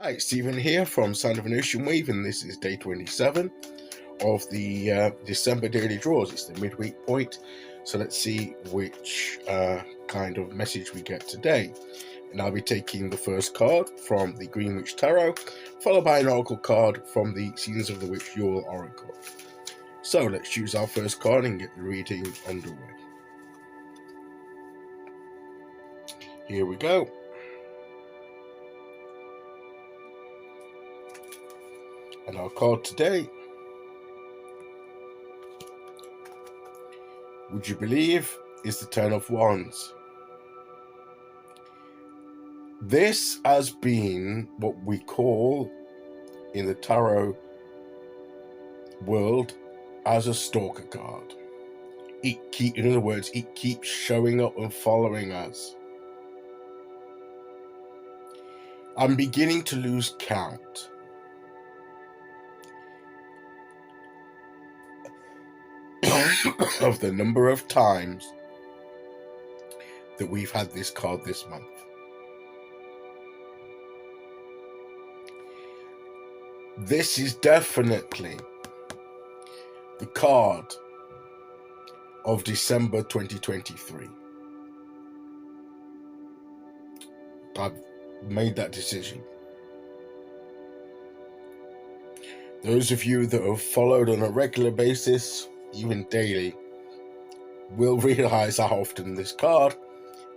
Hi, Stephen here from Sound of an Ocean Wave, and this is day 27 of the December daily draws. It's the midweek point, so let's see which kind of message we get today. And I'll be taking the first card from the Green Witch Tarot, followed by an oracle card from the Seasons of the Witch Yule Oracle. So let's choose our first card and get the reading underway. Here we go. And our card today, would you believe, is the Ten of Wands. This has been what we call in the tarot world as a stalker card. In other words, it keeps showing up and following us. I'm beginning to lose count. Of the number of times that we've had this card this month. This is definitely the card of December 2023. I've made that decision. Those of you that have followed on a regular basis, even daily, will realize how often this card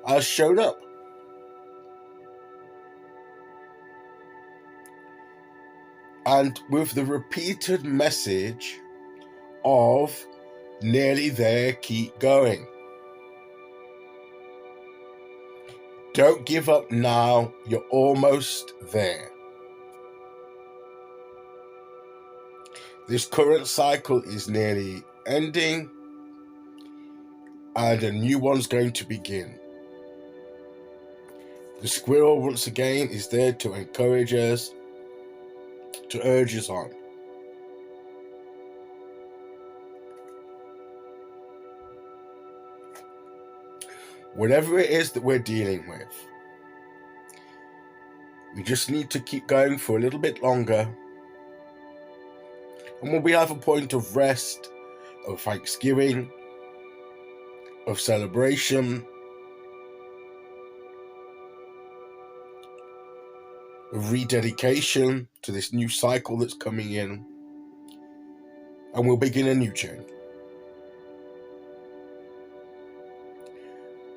has shown up. And with the repeated message of nearly there, keep going. Don't give up now, you're almost there. This current cycle is nearly ending, and a new one's going to begin. The squirrel, once again, is there to encourage us, to urge us on. Whatever it is that we're dealing with, we just need to keep going for a little bit longer. And when we have a point of rest, of thanksgiving, of celebration, of rededication to this new cycle that's coming in, and we'll begin a new journey.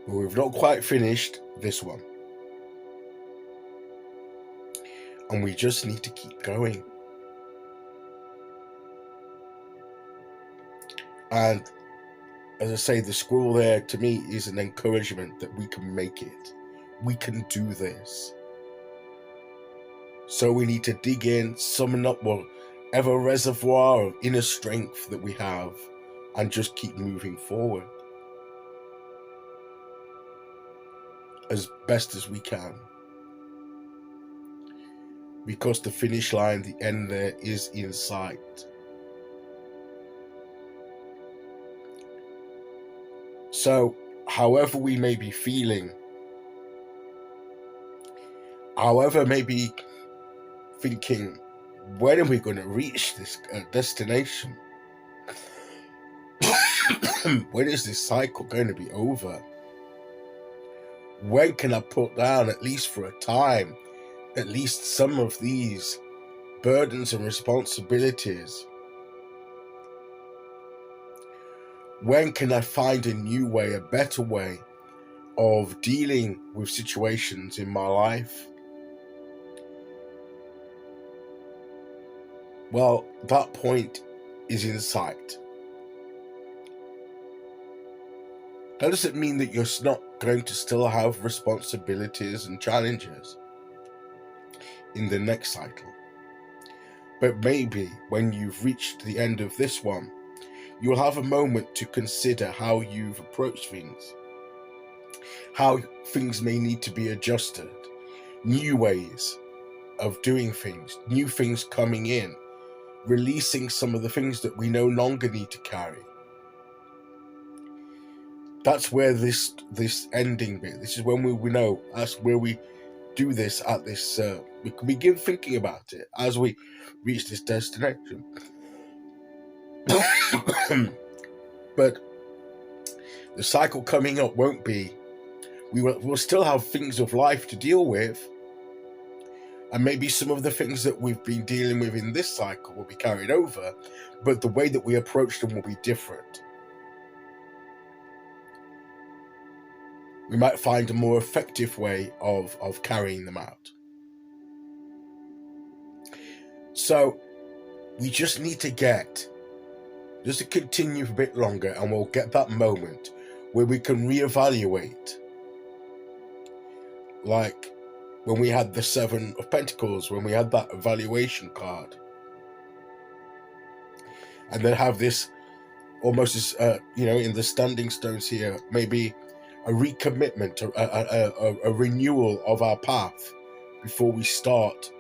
But we've not quite finished this one. And we just need to keep going. And as I say, the squirrel there to me is an encouragement that we can make it. We can do this. So we need to dig in, summon up whatever reservoir of inner strength that we have, and just keep moving forward as best as we can. Because the finish line, the end there, is in sight. So, however we may be feeling, however maybe thinking, when are we going to reach this destination? When is this cycle going to be over? When can I put down, at least for a time, at least some of these burdens and responsibilities? When can I find a new way, a better way of dealing with situations in my life? Well, that point is in sight. That doesn't mean that you're not going to still have responsibilities and challenges in the next cycle. But maybe when you've reached the end of this one, you'll have a moment to consider how you've approached things, how things may need to be adjusted, new ways of doing things, new things coming in, releasing some of the things that we no longer need to carry. That's where this ending bit, this is when we know, that's where we do this at this We can begin thinking about it as we reach this destination. But the cycle coming up won't be. We'll still have things of life to deal with. And maybe some of the things that we've been dealing with in this cycle will be carried over, but the way that we approach them will be different. We might find a more effective way of carrying them out. So we just need to continue a bit longer, and we'll get that moment where we can reevaluate. Like when we had the Seven of Pentacles, when we had that evaluation card. And then have this almost as, in the standing stones here, maybe a recommitment, a renewal of our path before we start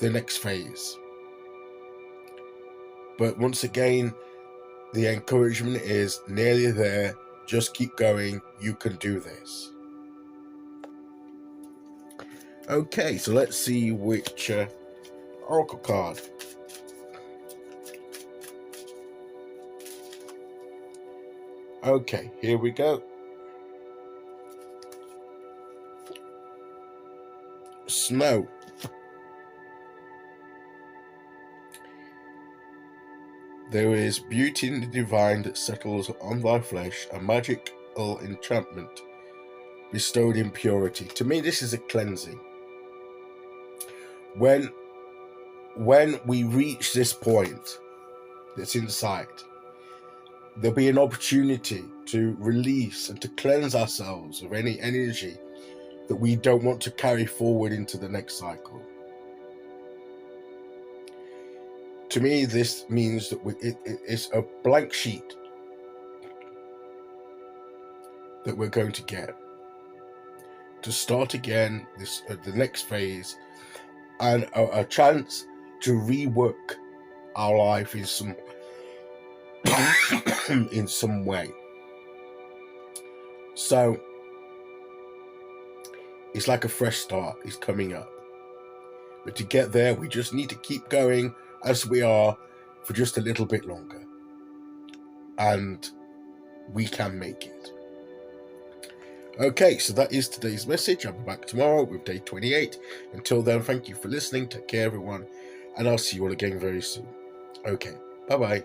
the next phase. But once again, the encouragement is nearly there. Just keep going. You can do this. Okay, so let's see which oracle card. Okay, here we go. Snow. There is beauty in the divine that settles on thy flesh, a magical enchantment bestowed in purity. To me, this is a cleansing. When we reach this point that's in sight, there'll be an opportunity to release and to cleanse ourselves of any energy that we don't want to carry forward into the next cycle. To me, this means that it's a blank sheet that we're going to get to start again the next phase, and a chance to rework our life in some in some way. So it's like a fresh start is coming up. But to get there, we just need to keep going as we are for just a little bit longer. And we can make it. Okay, so that is today's message. I'll be back tomorrow with day 28. Until then, thank you for listening. Take care, everyone. And I'll see you all again very soon. Okay, bye-bye.